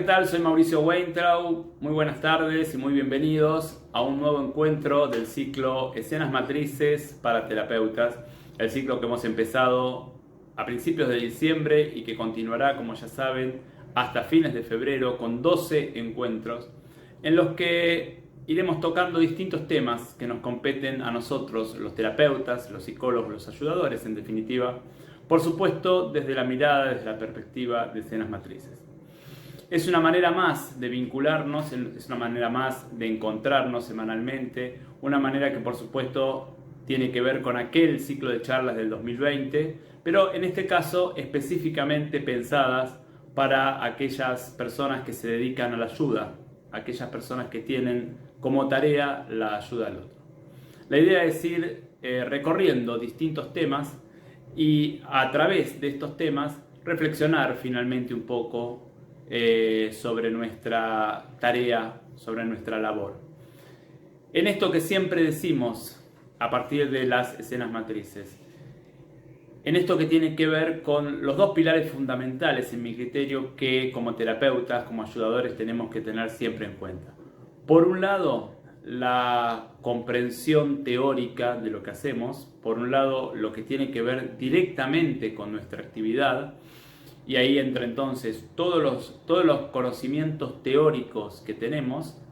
tal? Soy Mauricio Weintraub. Muy buenas tardes y muy bienvenidos a un nuevo encuentro del ciclo Escenas Matrices para Terapeutas. El ciclo que hemos empezado a principios de diciembre y que continuará, como ya saben, hasta fines de febrero con 12 encuentros en los que iremos tocando distintos temas que nos competen a nosotros, los terapeutas, los psicólogos, los ayudadores, en definitiva. Por supuesto, desde la mirada, desde la perspectiva de Escenas Matrices. Es una manera más de vincularnos, es una manera más de encontrarnos semanalmente, una manera que por supuesto tiene que ver con aquel ciclo de charlas del 2020, pero en este caso específicamente pensadas para aquellas personas que se dedican a la ayuda, aquellas personas que tienen como tarea la ayuda al otro. La idea es ir recorriendo distintos temas y a través de estos temas reflexionar finalmente un poco sobre nuestra tarea, sobre nuestra labor. En esto que siempre decimos a partir de las escenas matrices, en esto que tiene que ver con los dos pilares fundamentales en mi criterio que como terapeutas, como ayudadores tenemos que tener siempre en cuenta. Por un lado, la comprensión teórica de lo que hacemos, por un lado lo que tiene que ver directamente con nuestra actividad, y ahí entra entonces todos los conocimientos teóricos que tenemos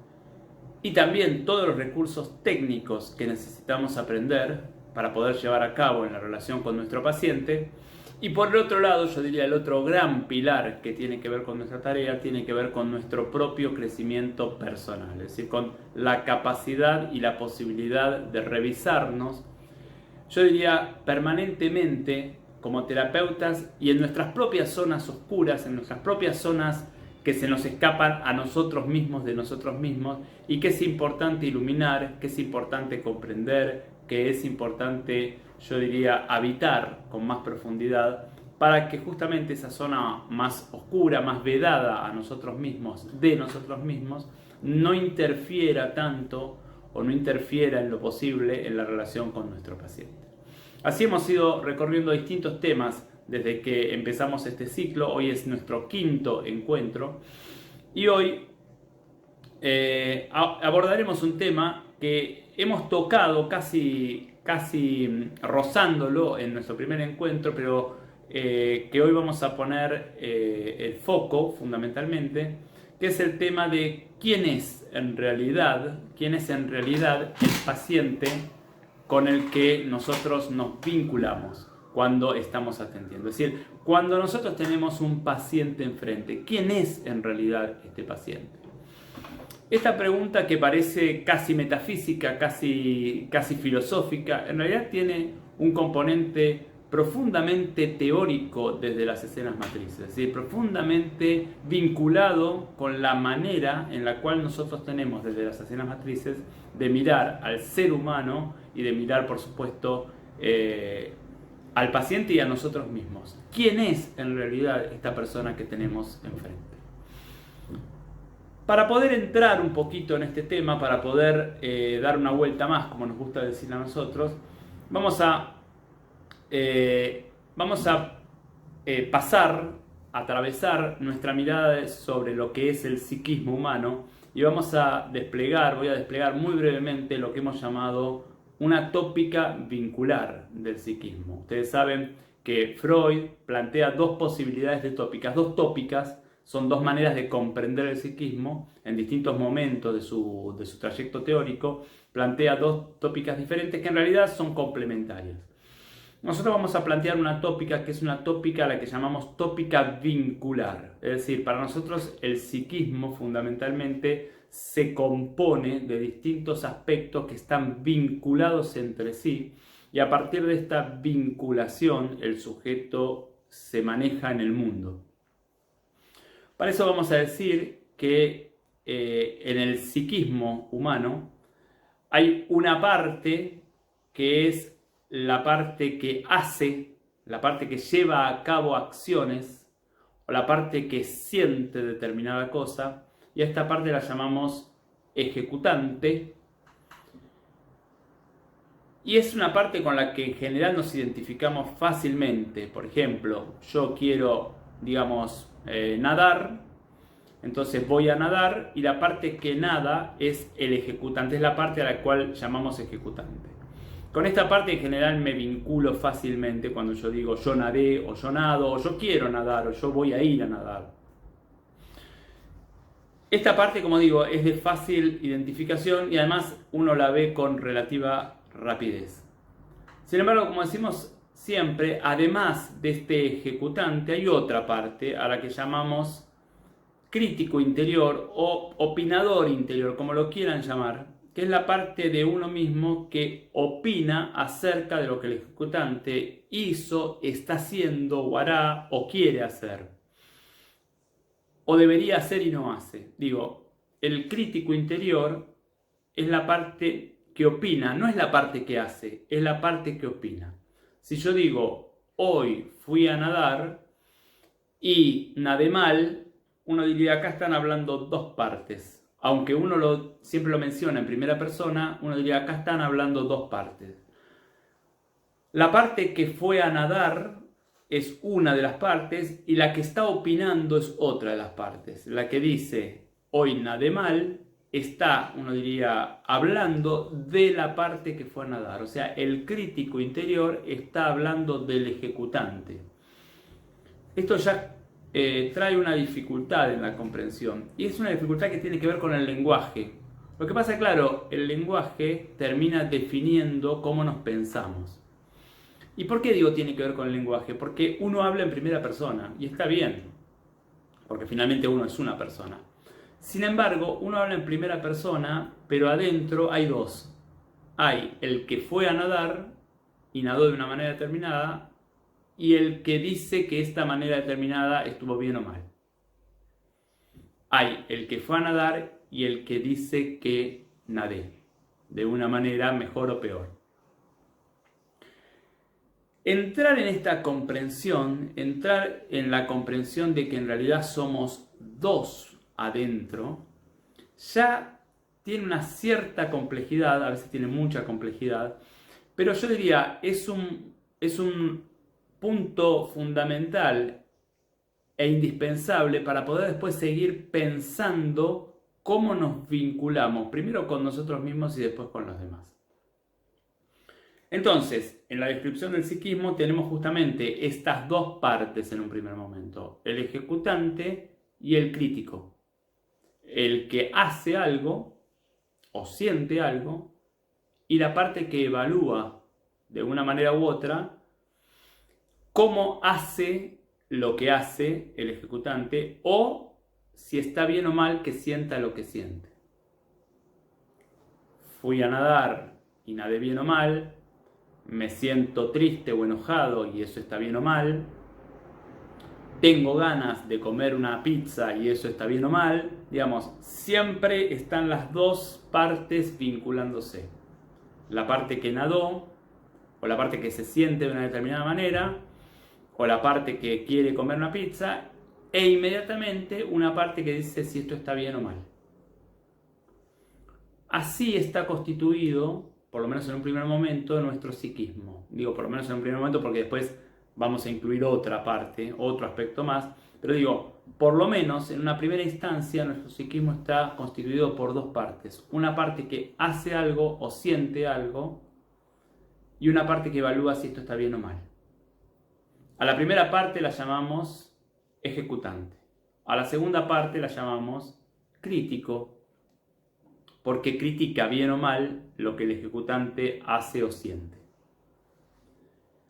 y también todos los recursos técnicos que necesitamos aprender para poder llevar a cabo en la relación con nuestro paciente. Y por el otro lado, yo diría el otro gran pilar que tiene que ver con nuestra tarea, tiene que ver con nuestro propio crecimiento personal, es decir, con la capacidad y la posibilidad de revisarnos, yo diría permanentemente, como terapeutas y en nuestras propias zonas oscuras, en nuestras propias zonas que se nos escapan a nosotros mismos, de nosotros mismos, y que es importante iluminar, que es importante comprender, que es importante, yo diría, habitar con más profundidad, para que justamente esa zona más oscura, más vedada a nosotros mismos, de nosotros mismos, no interfiera tanto o no interfiera en lo posible en la relación con nuestro paciente. Así hemos ido recorriendo distintos temas desde que empezamos este ciclo. Hoy es nuestro quinto encuentro y hoy abordaremos un tema que hemos tocado casi rozándolo en nuestro primer encuentro, pero que hoy vamos a poner el foco fundamentalmente, que es el tema de quién es en realidad el paciente con el que nosotros nos vinculamos cuando estamos atendiendo. Es decir, cuando nosotros tenemos un paciente enfrente, ¿quién es en realidad este paciente? Esta pregunta que parece casi metafísica, casi filosófica, en realidad tiene un componente profundamente teórico desde las escenas matrices, es decir, profundamente vinculado con la manera en la cual nosotros tenemos desde las escenas matrices de mirar al ser humano y de mirar, por supuesto, al paciente y a nosotros mismos. ¿Quién es en realidad esta persona que tenemos enfrente? Para poder entrar un poquito en este tema, para poder dar una vuelta más, como nos gusta decir a nosotros, vamos a atravesar nuestra mirada sobre lo que es el psiquismo humano y voy a desplegar muy brevemente lo que hemos llamado una tópica vincular del psiquismo. Ustedes saben que Freud plantea dos posibilidades de tópicas. Dos tópicas son dos maneras de comprender el psiquismo en distintos momentos de su trayecto teórico. Plantea dos tópicas diferentes que en realidad son complementarias. Nosotros vamos a plantear una tópica que es una tópica a la que llamamos tópica vincular. Es decir, para nosotros el psiquismo fundamentalmente se compone de distintos aspectos que están vinculados entre sí y a partir de esta vinculación el sujeto se maneja en el mundo. Para eso vamos a decir que en el psiquismo humano hay una parte que es la parte que hace, la parte que lleva a cabo acciones o la parte que siente determinada cosa, y a esta parte la llamamos ejecutante, y es una parte con la que en general nos identificamos fácilmente. Por ejemplo, yo quiero, digamos, nadar, Entonces voy a nadar y la parte que nada es el ejecutante, es la parte a la cual llamamos ejecutante. Con esta parte en general me vinculo fácilmente cuando yo digo yo nadé o yo nado o yo quiero nadar o yo voy a ir a nadar. Esta parte, como digo, es de fácil identificación y además uno la ve con relativa rapidez. Sin embargo, como decimos siempre, además de este ejecutante hay otra parte a la que llamamos crítico interior o opinador interior, como lo quieran llamar, que es la parte de uno mismo que opina acerca de lo que el ejecutante hizo, está haciendo o hará o quiere hacer. O debería hacer y no hace. Digo, el crítico interior es la parte que opina, no es la parte que hace, es la parte que opina. Si yo digo, hoy fui a nadar y nadé mal, uno diría, acá están hablando dos partes. Aunque uno siempre lo menciona en primera persona, uno diría, acá están hablando dos partes. La parte que fue a nadar es una de las partes y la que está opinando es otra de las partes. La que dice, hoy nadé mal, está, uno diría, hablando de la parte que fue a nadar. O sea, el crítico interior está hablando del ejecutante. Esto ya trae una dificultad en la comprensión y es una dificultad que tiene que ver con el lenguaje. Lo que pasa, claro, el lenguaje termina definiendo cómo nos pensamos. ¿Y por qué digo tiene que ver con el lenguaje? Porque uno habla en primera persona y está bien, porque finalmente uno es una persona. Sin embargo, uno habla en primera persona, pero adentro hay dos. Hay el que fue a nadar y nadó de una manera determinada, y el que dice que esta manera determinada estuvo bien o mal. Hay el que fue a nadar y el que dice que nadé de una manera mejor o peor. Entrar en esta comprensión, entrar en la comprensión de que en realidad somos dos adentro, ya tiene una cierta complejidad, a veces tiene mucha complejidad, pero yo diría, es un punto fundamental e indispensable para poder después seguir pensando cómo nos vinculamos, primero con nosotros mismos y después con los demás. Entonces, en la descripción del psiquismo tenemos justamente estas dos partes en un primer momento, el ejecutante y el crítico. El que hace algo o siente algo y la parte que evalúa de una manera u otra cómo hace lo que hace el ejecutante o si está bien o mal que sienta lo que siente. Fui a nadar y nadé bien o mal, me siento triste o enojado y eso está bien o mal, tengo ganas de comer una pizza y eso está bien o mal, digamos, siempre están las dos partes vinculándose. La parte que nadó o la parte que se siente de una determinada manera o la parte que quiere comer una pizza e inmediatamente una parte que dice si esto está bien o mal. Así está constituido, por lo menos en un primer momento, nuestro psiquismo. Digo por lo menos en un primer momento porque después vamos a incluir otra parte, otro aspecto más, pero digo, por lo menos en una primera instancia nuestro psiquismo está constituido por dos partes. Una parte que hace algo o siente algo y una parte que evalúa si esto está bien o mal. A la primera parte la llamamos ejecutante. A la segunda parte la llamamos crítico, porque critica bien o mal lo que el ejecutante hace o siente.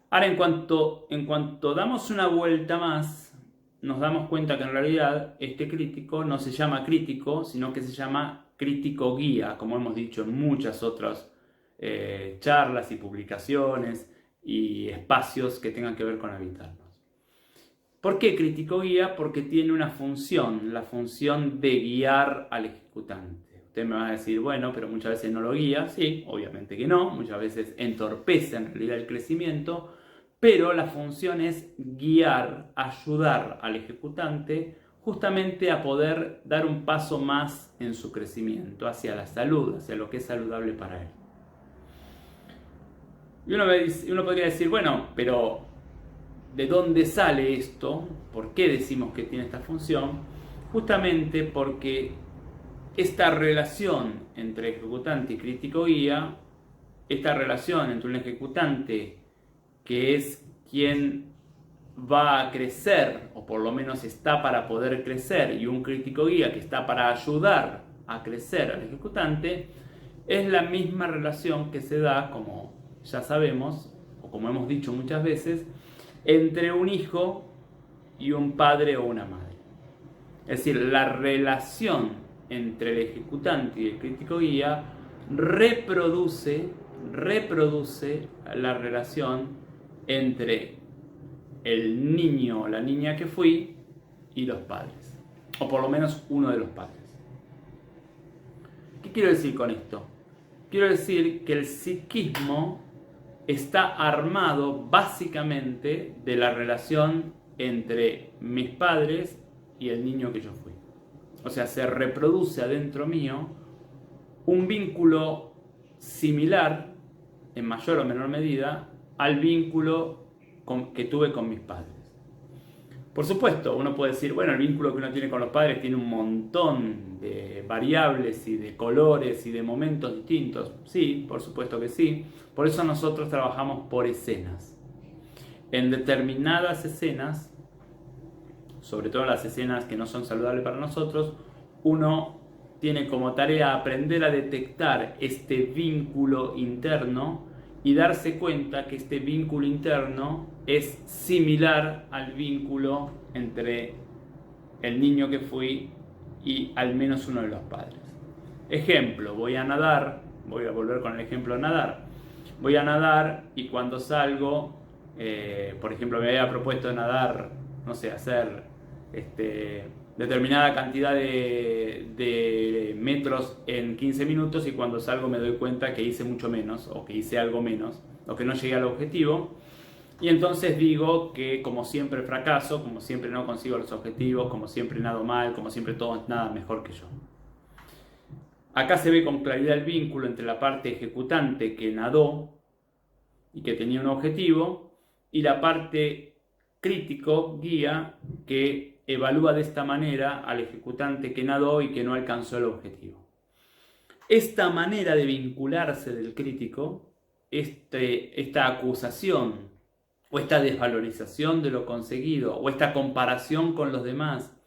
Ahora, en cuanto damos una vuelta más, nos damos cuenta que en realidad este crítico no se llama crítico, sino que se llama crítico guía, como hemos dicho en muchas otras charlas y publicaciones y espacios que tengan que ver con habitarnos. ¿Por qué crítico guía? Porque tiene una función, la función de guiar al ejecutante. Usted me va a decir, bueno, pero muchas veces no lo guía. Sí, obviamente que no, muchas veces entorpece en realidad el crecimiento, pero la función es guiar, ayudar al ejecutante justamente a poder dar un paso más en su crecimiento, hacia la salud, hacia lo que es saludable para él. Y uno podría decir, bueno, pero ¿de dónde sale esto? ¿Por qué decimos que tiene esta función? Justamente porque esta relación entre ejecutante y crítico guía, esta relación entre un ejecutante que es quien va a crecer, o por lo menos está para poder crecer, y un crítico guía que está para ayudar a crecer al ejecutante, es la misma relación que se da, como ya sabemos, o como hemos dicho muchas veces, entre un hijo y un padre o una madre. Es decir, la relación entre el ejecutante y el crítico guía reproduce la relación entre el niño o la niña que fui y los padres, o por lo menos uno de los padres. ¿Qué quiero decir con esto? Quiero decir que el psiquismo está armado básicamente de la relación entre mis padres y el niño que yo fui. O sea, se reproduce adentro mío un vínculo similar, en mayor o menor medida, al vínculo que tuve con mis padres. Por supuesto, uno puede decir, bueno, el vínculo que uno tiene con los padres tiene un montón de variables y de colores y de momentos distintos. Sí, por supuesto que sí. Por eso nosotros trabajamos por escenas. En determinadas escenas, sobre todo las escenas que no son saludables para nosotros, uno tiene como tarea aprender a detectar este vínculo interno y darse cuenta que este vínculo interno es similar al vínculo entre el niño que fui y al menos uno de los padres. Ejemplo, voy a nadar, voy a volver con el ejemplo de nadar. Voy a nadar y cuando salgo, por ejemplo, me había propuesto nadar, no sé, hacer determinada cantidad de metros en 15 minutos y cuando salgo me doy cuenta que hice mucho menos o que hice algo menos o que no llegué al objetivo y entonces digo que como siempre fracaso, como siempre no consigo los objetivos, como siempre nado mal, como siempre todo nada mejor que yo. Acá se ve con claridad el vínculo entre la parte ejecutante que nadó y que tenía un objetivo y la parte crítico, guía, que evalúa de esta manera al ejecutante que nadó y que no alcanzó el objetivo. Esta manera de vincularse del crítico, esta acusación o esta desvalorización de lo conseguido o esta comparación con los demás,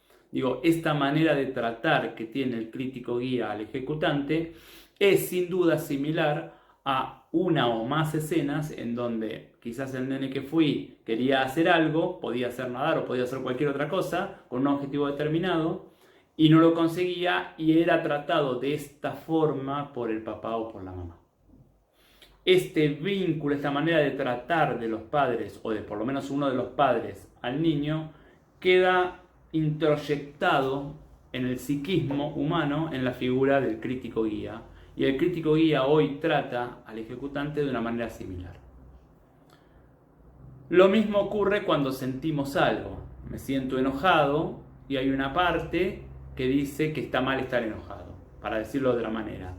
esta manera de tratar que tiene el crítico guía al ejecutante es sin duda similar a una o más escenas en donde quizás el nene que fui quería hacer algo, podía hacer nadar o podía hacer cualquier otra cosa con un objetivo determinado y no lo conseguía y era tratado de esta forma por el papá o por la mamá. Este vínculo, esta manera de tratar de los padres o de por lo menos uno de los padres al niño queda introyectado en el psiquismo humano en la figura del crítico guía. Y el crítico guía hoy trata al ejecutante de una manera similar. Lo mismo ocurre cuando sentimos algo. Me siento enojado y hay una parte que dice que está mal estar enojado, para decirlo de otra manera.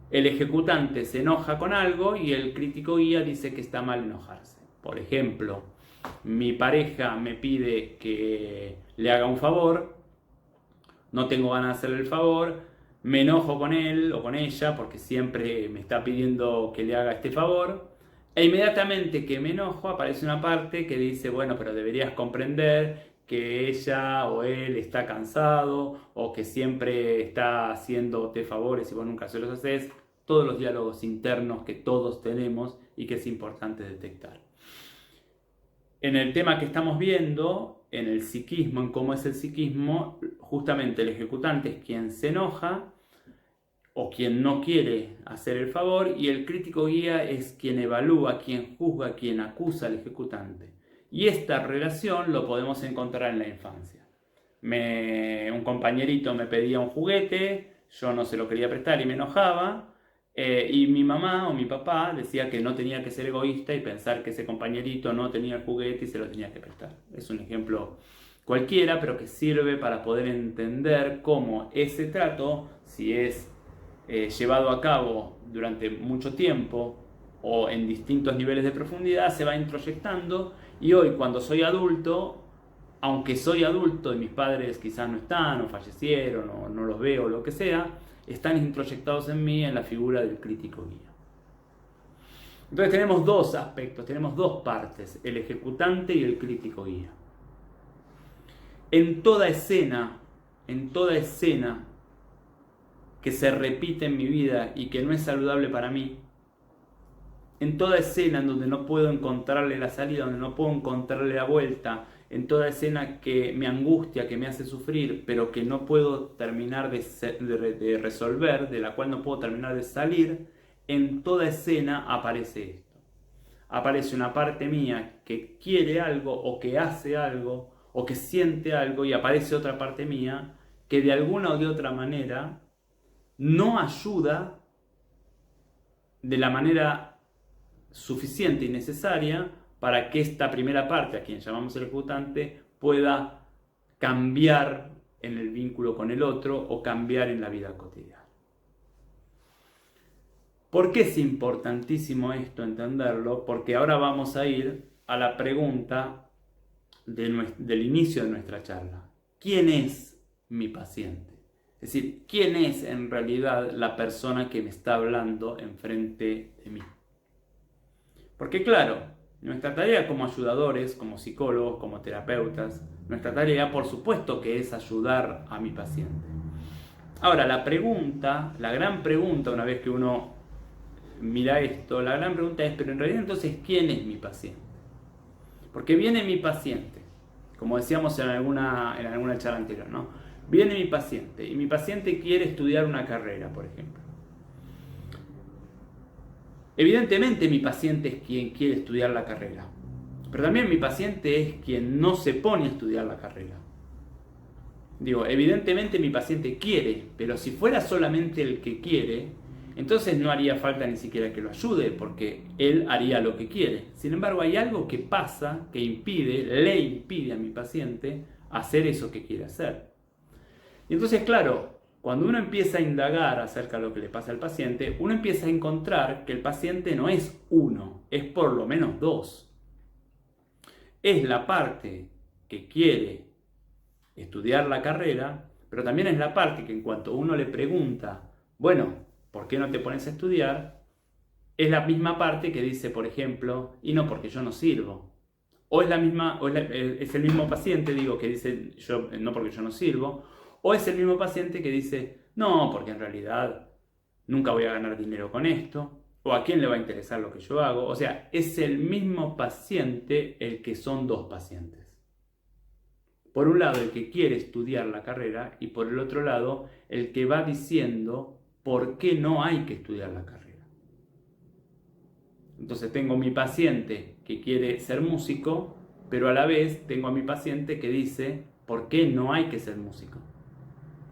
El ejecutante se enoja con algo y el crítico guía dice que está mal enojarse. Por ejemplo, mi pareja me pide que le haga un favor, no tengo ganas de hacerle el favor, me enojo con él o con ella porque siempre me está pidiendo que le haga este favor e inmediatamente que me enojo aparece una parte que dice, bueno, pero deberías comprender que ella o él está cansado o que siempre está haciéndote favores y vos nunca se los haces. Todos los diálogos internos que todos tenemos y que es importante detectar. En el tema que estamos viendo, en el psiquismo, en cómo es el psiquismo, justamente el ejecutante es quien se enoja o quien no quiere hacer el favor y el crítico guía es quien evalúa, quien juzga, quien acusa al ejecutante. Y esta relación lo podemos encontrar en la infancia. Un compañerito me pedía un juguete, yo no se lo quería prestar y me enojaba. Y mi mamá o mi papá decía que no tenía que ser egoísta y pensar que ese compañerito no tenía el juguete y se lo tenía que prestar. Es un ejemplo cualquiera, pero que sirve para poder entender cómo ese trato, si es llevado a cabo durante mucho tiempo o en distintos niveles de profundidad, se va introyectando y hoy cuando soy adulto aunque soy adulto y mis padres quizás no están, o fallecieron, o no los veo, o lo que sea, están introyectados en mí en la figura del crítico guía. Entonces tenemos dos aspectos, tenemos dos partes, el ejecutante y el crítico guía. En toda escena que se repite en mi vida y que no es saludable para mí, en toda escena en donde no puedo encontrarle la salida, donde no puedo encontrarle la vuelta, en toda escena que me angustia, que me hace sufrir, pero que no puedo terminar de resolver, de la cual no puedo terminar de salir, en toda escena aparece esto. Aparece una parte mía que quiere algo, o que hace algo, o que siente algo, y aparece otra parte mía que de alguna o de otra manera no ayuda de la manera suficiente y necesaria para que esta primera parte, a quien llamamos el ejecutante, pueda cambiar en el vínculo con el otro o cambiar en la vida cotidiana. ¿Por qué es importantísimo esto entenderlo? Porque ahora vamos a ir a la pregunta del inicio de nuestra charla. ¿Quién es mi paciente? Es decir, ¿quién es en realidad la persona que me está hablando enfrente de mí? Porque claro, nuestra tarea como ayudadores, como psicólogos, como terapeutas, nuestra tarea por supuesto que es ayudar a mi paciente. Ahora, la gran pregunta, una vez que uno mira esto, la gran pregunta es, pero en realidad entonces, ¿quién es mi paciente? Porque viene mi paciente, como decíamos en alguna charla anterior, ¿no? Viene mi paciente y mi paciente quiere estudiar una carrera, por ejemplo. Evidentemente mi paciente es quien quiere estudiar la carrera, pero también mi paciente es quien no se pone a estudiar la carrera. Digo, evidentemente mi paciente quiere, pero si fuera solamente el que quiere, entonces no haría falta ni siquiera que lo ayude, porque él haría lo que quiere. Sin embargo, hay algo que pasa, que le impide a mi paciente hacer eso que quiere hacer. Y entonces, claro, cuando uno empieza a indagar acerca de lo que le pasa al paciente, uno empieza a encontrar que el paciente no es uno, es por lo menos dos. Es la parte que quiere estudiar la carrera, pero también es la parte que en cuanto uno le pregunta, bueno, ¿por qué no te pones a estudiar? Es la misma parte que dice, por ejemplo, y no, porque yo no sirvo. O es el mismo paciente, que dice, no, porque yo no sirvo. O es el mismo paciente que dice, no, porque en realidad nunca voy a ganar dinero con esto, o a quién le va a interesar lo que yo hago. O sea, es el mismo paciente el que son dos pacientes. Por un lado, el que quiere estudiar la carrera, y por el otro lado, el que va diciendo por qué no hay que estudiar la carrera. Entonces tengo mi paciente que quiere ser músico, pero a la vez tengo a mi paciente que dice por qué no hay que ser músico.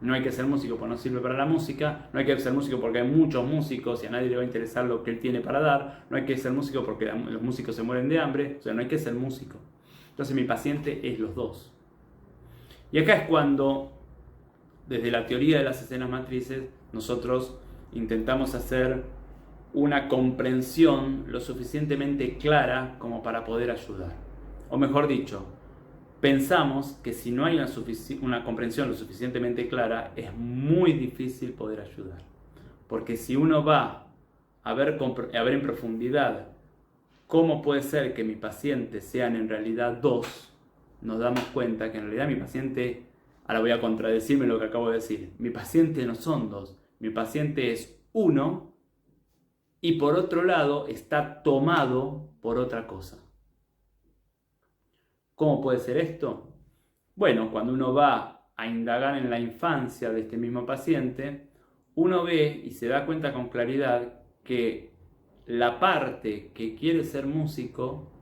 No hay que ser músico porque no sirve para la música, no hay que ser músico porque hay muchos músicos y a nadie le va a interesar lo que él tiene para dar, no hay que ser músico porque los músicos se mueren de hambre, o sea, no hay que ser músico. Entonces mi paciente es los dos. Y acá es cuando, desde la teoría de las escenas matrices, nosotros intentamos hacer una comprensión lo suficientemente clara como para poder ayudar. O mejor dicho, pensamos que si no hay una comprensión lo suficientemente clara, es muy difícil poder ayudar. Porque si uno va a ver en profundidad cómo puede ser que mis pacientes sean en realidad dos, nos damos cuenta que en realidad mi paciente, ahora voy a contradecirme lo que acabo de decir, mi paciente no son dos, mi paciente es uno y por otro lado está tomado por otra cosa. ¿Cómo puede ser esto? Bueno, cuando uno va a indagar en la infancia de este mismo paciente, uno ve y se da cuenta con claridad que la parte que quiere ser músico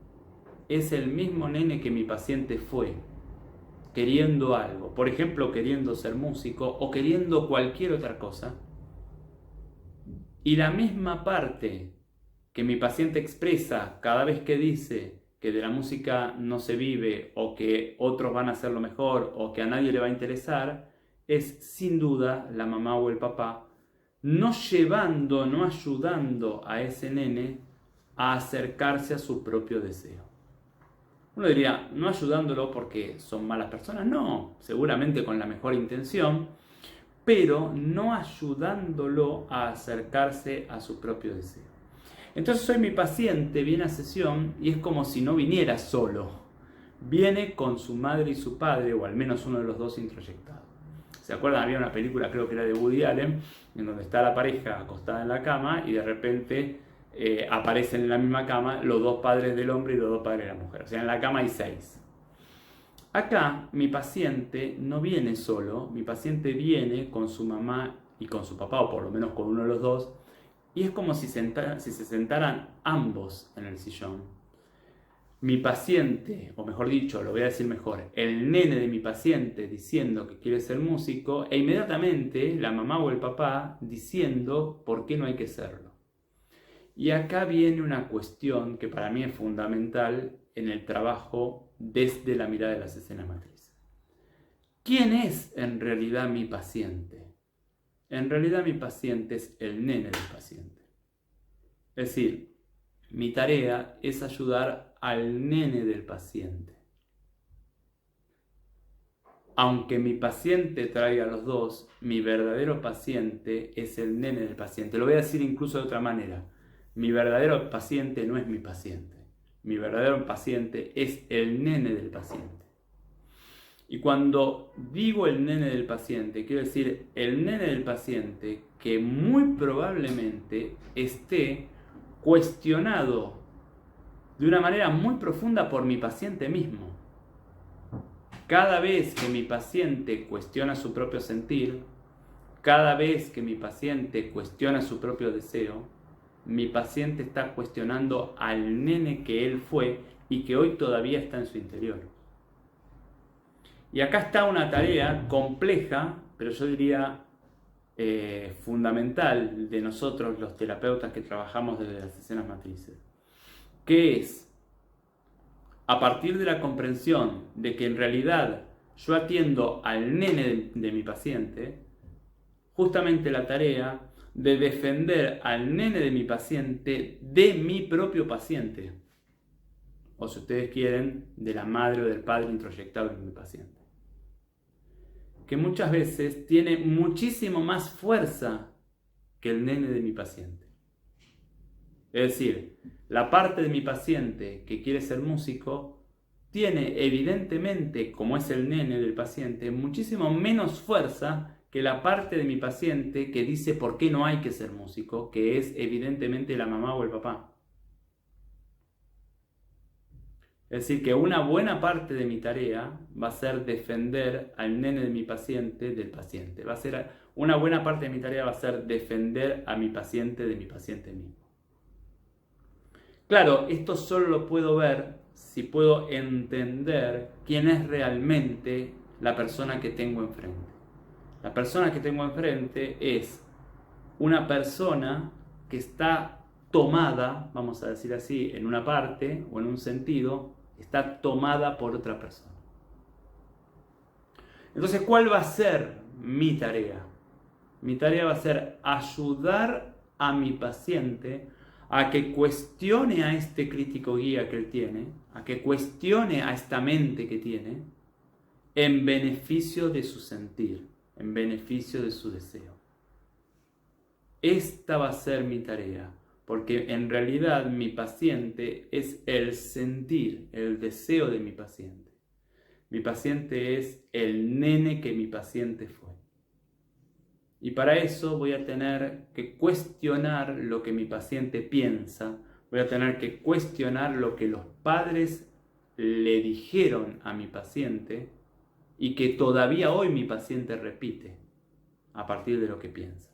es el mismo nene que mi paciente fue, queriendo algo, por ejemplo, queriendo ser músico o queriendo cualquier otra cosa. Y la misma parte que mi paciente expresa cada vez que dice que de la música no se vive o que otros van a hacerlo mejor o que a nadie le va a interesar, es sin duda la mamá o el papá no ayudando a ese nene a acercarse a su propio deseo. Uno diría, no ayudándolo porque son malas personas, no, seguramente con la mejor intención, pero no ayudándolo a acercarse a su propio deseo. Entonces hoy mi paciente viene a sesión y es como si no viniera solo, viene con su madre y su padre, o al menos uno de los dos introyectados. ¿Se acuerdan? Había una película, creo que era de Woody Allen, en donde está la pareja acostada en la cama y de repente aparecen en la misma cama los dos padres del hombre y los dos padres de la mujer. O sea, en la cama hay 6. Acá mi paciente no viene solo, mi paciente viene con su mamá y con su papá, o por lo menos con uno de los dos, y es como si se sentaran ambos en el sillón. Mi paciente, o mejor dicho, lo voy a decir mejor, el nene de mi paciente diciendo que quiere ser músico, e inmediatamente la mamá o el papá diciendo por qué no hay que serlo. Y acá viene una cuestión que para mí es fundamental en el trabajo desde la mirada de las escenas matrices. ¿Quién es en realidad mi paciente? En realidad mi paciente es el nene del paciente. Es decir, mi tarea es ayudar al nene del paciente. Aunque mi paciente traiga a los dos, mi verdadero paciente es el nene del paciente. Lo voy a decir incluso de otra manera. Mi verdadero paciente no es mi paciente. Mi verdadero paciente es el nene del paciente. Y cuando digo el nene del paciente, quiero decir el nene del paciente que muy probablemente esté cuestionado de una manera muy profunda por mi paciente mismo. Cada vez que mi paciente cuestiona su propio sentir, cada vez que mi paciente cuestiona su propio deseo, mi paciente está cuestionando al nene que él fue y que hoy todavía está en su interior. Y acá está una tarea compleja, pero yo diría fundamental de nosotros los terapeutas que trabajamos desde las escenas matrices, que es, a partir de la comprensión de que en realidad yo atiendo al nene de mi paciente, justamente la tarea de defender al nene de mi paciente de mi propio paciente, o si ustedes quieren, de la madre o del padre introyectado en mi paciente, que muchas veces tiene muchísimo más fuerza que el nene de mi paciente. Es decir, la parte de mi paciente que quiere ser músico tiene evidentemente, como es el nene del paciente, muchísimo menos fuerza que la parte de mi paciente que dice por qué no hay que ser músico, que es evidentemente la mamá o el papá. Es decir, que una buena parte de mi tarea va a ser defender al nene de mi paciente del paciente. Una buena parte de mi tarea va a ser defender a mi paciente de mi paciente mismo. Claro, esto solo lo puedo ver si puedo entender quién es realmente la persona que tengo enfrente. La persona que tengo enfrente es una persona que está tomada, vamos a decir así, en una parte o en un sentido, está tomada por otra persona. Entonces, ¿cuál va a ser mi tarea? Mi tarea va a ser ayudar a mi paciente a que cuestione a este crítico guía que él tiene, a que cuestione a esta mente que tiene, en beneficio de su sentir, en beneficio de su deseo. Esta va a ser mi tarea, porque en realidad mi paciente es el sentir, el deseo de mi paciente. Mi paciente es el nene que mi paciente fue. Y para eso voy a tener que cuestionar lo que mi paciente piensa, voy a tener que cuestionar lo que los padres le dijeron a mi paciente y que todavía hoy mi paciente repite a partir de lo que piensa.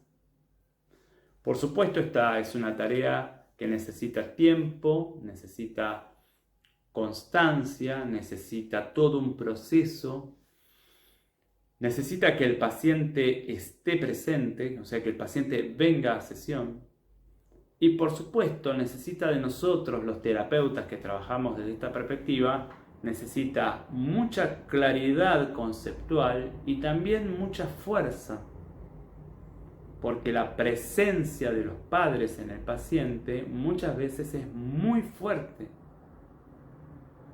Por supuesto, esta es una tarea que necesita tiempo, necesita constancia, necesita todo un proceso. Necesita que el paciente esté presente, o sea, que el paciente venga a sesión. Y por supuesto, necesita de nosotros, los terapeutas que trabajamos desde esta perspectiva, necesita mucha claridad conceptual y también mucha fuerza. Porque la presencia de los padres en el paciente muchas veces es muy fuerte.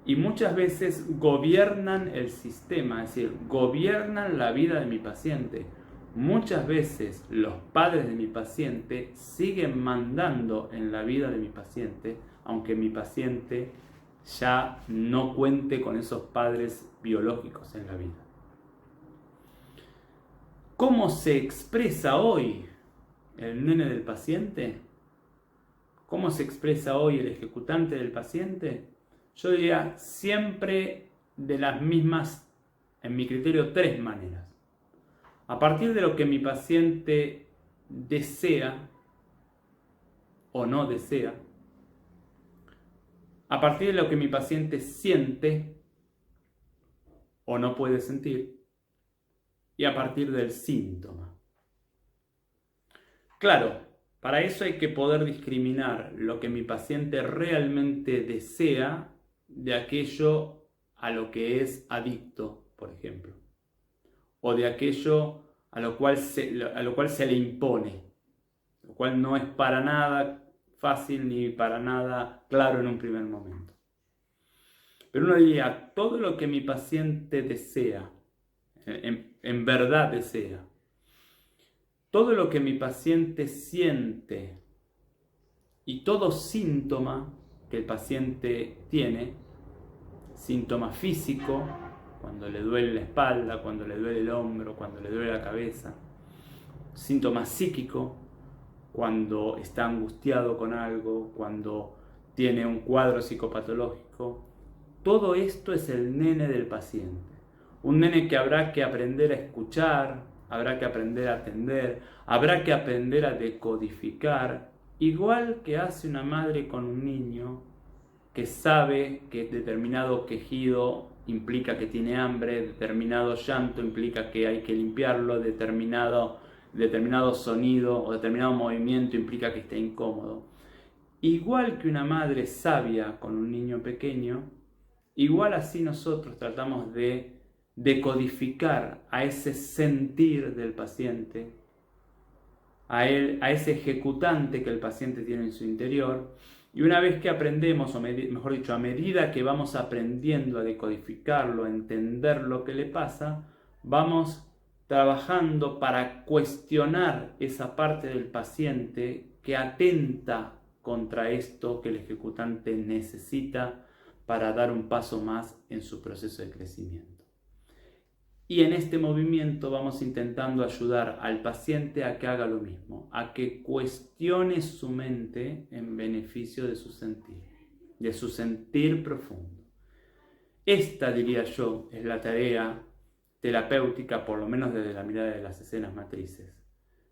y muchas veces gobiernan el sistema, es decir, gobiernan la vida de mi paciente. Muchas veces los padres de mi paciente siguen mandando en la vida de mi paciente, aunque mi paciente ya no cuente con esos padres biológicos en la vida. ¿Cómo se expresa hoy el nene del paciente? ¿Cómo se expresa hoy el ejecutante del paciente? Yo diría siempre de las mismas, en mi criterio, 3 maneras. A partir de lo que mi paciente desea o no desea, a partir de lo que mi paciente siente o no puede sentir, y a partir del síntoma. Claro, para eso hay que poder discriminar lo que mi paciente realmente desea de aquello a lo que es adicto, por ejemplo, o de aquello a lo cual se le impone, lo cual no es para nada fácil ni para nada claro en un primer momento. Pero uno diría, todo lo que mi paciente desea, en verdad desea, todo lo que mi paciente siente y todo síntoma que el paciente tiene, síntoma físico, cuando le duele la espalda, cuando le duele el hombro, cuando le duele la cabeza, síntoma psíquico, cuando está angustiado con algo, cuando tiene un cuadro psicopatológico, todo esto es el nene del paciente. Un nene que habrá que aprender a escuchar, habrá que aprender a atender, habrá que aprender a decodificar, igual que hace una madre con un niño que sabe que determinado quejido implica que tiene hambre, determinado llanto implica que hay que limpiarlo, determinado sonido o determinado movimiento implica que está incómodo. Igual que una madre sabia con un niño pequeño, igual así nosotros tratamos de decodificar a ese sentir del paciente, a ese ejecutante que el paciente tiene en su interior. Y una vez que aprendemos, o mejor dicho, a medida que vamos aprendiendo a decodificarlo, a entender lo que le pasa, vamos trabajando para cuestionar esa parte del paciente que atenta contra esto que el ejecutante necesita para dar un paso más en su proceso de crecimiento. Y en este movimiento vamos intentando ayudar al paciente a que haga lo mismo, a que cuestione su mente en beneficio de su sentir profundo. Esta, diría yo, es la tarea terapéutica, por lo menos desde la mirada de las escenas matrices.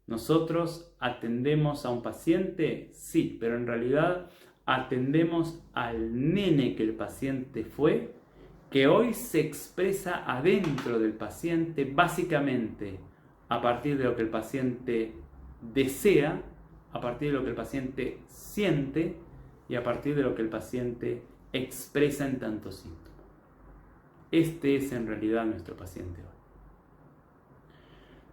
¿Nosotros atendemos a un paciente? Sí, pero en realidad atendemos al nene que el paciente fue, que hoy se expresa adentro del paciente básicamente a partir de lo que el paciente desea, a partir de lo que el paciente siente y a partir de lo que el paciente expresa en tantos síntomas. Este es en realidad nuestro paciente hoy.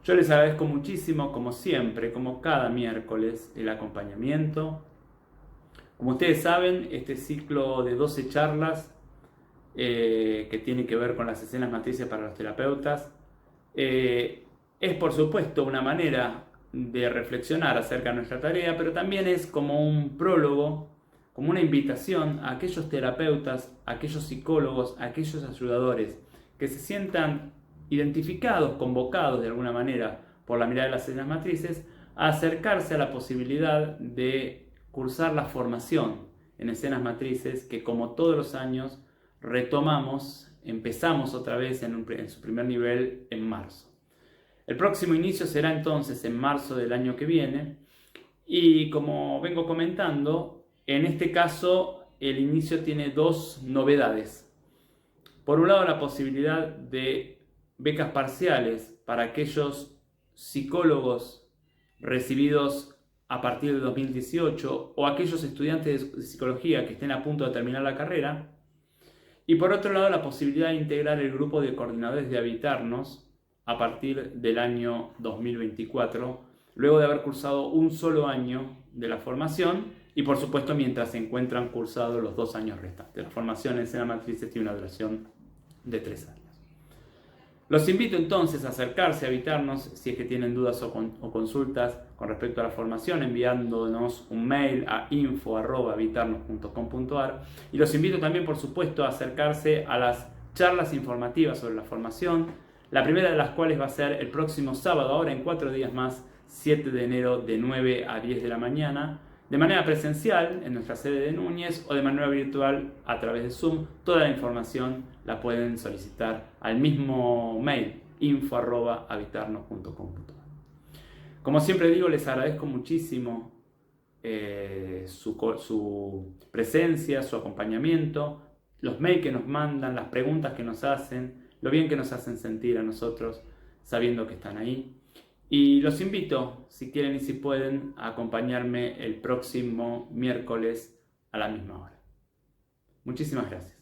Yo les agradezco muchísimo, como siempre, como cada miércoles, el acompañamiento. Como ustedes saben, este ciclo de 12 charlas que tiene que ver con las escenas matrices para los terapeutas, es por supuesto una manera de reflexionar acerca de nuestra tarea, pero también es como un prólogo, como una invitación a aquellos terapeutas, a aquellos psicólogos, a aquellos ayudadores que se sientan identificados, convocados de alguna manera por la mirada de las escenas matrices, a acercarse a la posibilidad de cursar la formación en escenas matrices que, como todos los años, empezamos otra vez en su primer nivel en marzo. El próximo inicio será entonces en marzo del año que viene y, como vengo comentando, en este caso el inicio tiene 2 novedades. Por un lado, la posibilidad de becas parciales para aquellos psicólogos recibidos a partir de 2018 o aquellos estudiantes de psicología que estén a punto de terminar la carrera. Y por otro lado, la posibilidad de integrar el grupo de coordinadores de Habitarnos a partir del año 2024, luego de haber cursado un solo año de la formación y por supuesto mientras se encuentran cursados los 2 años restantes. La formación en escenas matrices tiene una duración de 3 años. Los invito entonces a acercarse a Habitarnos si es que tienen dudas o consultas con respecto a la formación, enviándonos un mail a info@habitarnos.com.ar, y los invito también por supuesto a acercarse a las charlas informativas sobre la formación, la primera de las cuales va a ser el próximo sábado, ahora en 4 días más, 7 de enero, de 9 a 10 de la mañana, de manera presencial en nuestra sede de Núñez o de manera virtual a través de Zoom. Toda la información la pueden solicitar al mismo mail, info@habitarnos.com.ar. Como siempre digo, les agradezco muchísimo su presencia, su acompañamiento, los mails que nos mandan, las preguntas que nos hacen, lo bien que nos hacen sentir a nosotros sabiendo que están ahí. Y los invito, si quieren y si pueden, a acompañarme el próximo miércoles a la misma hora. Muchísimas gracias.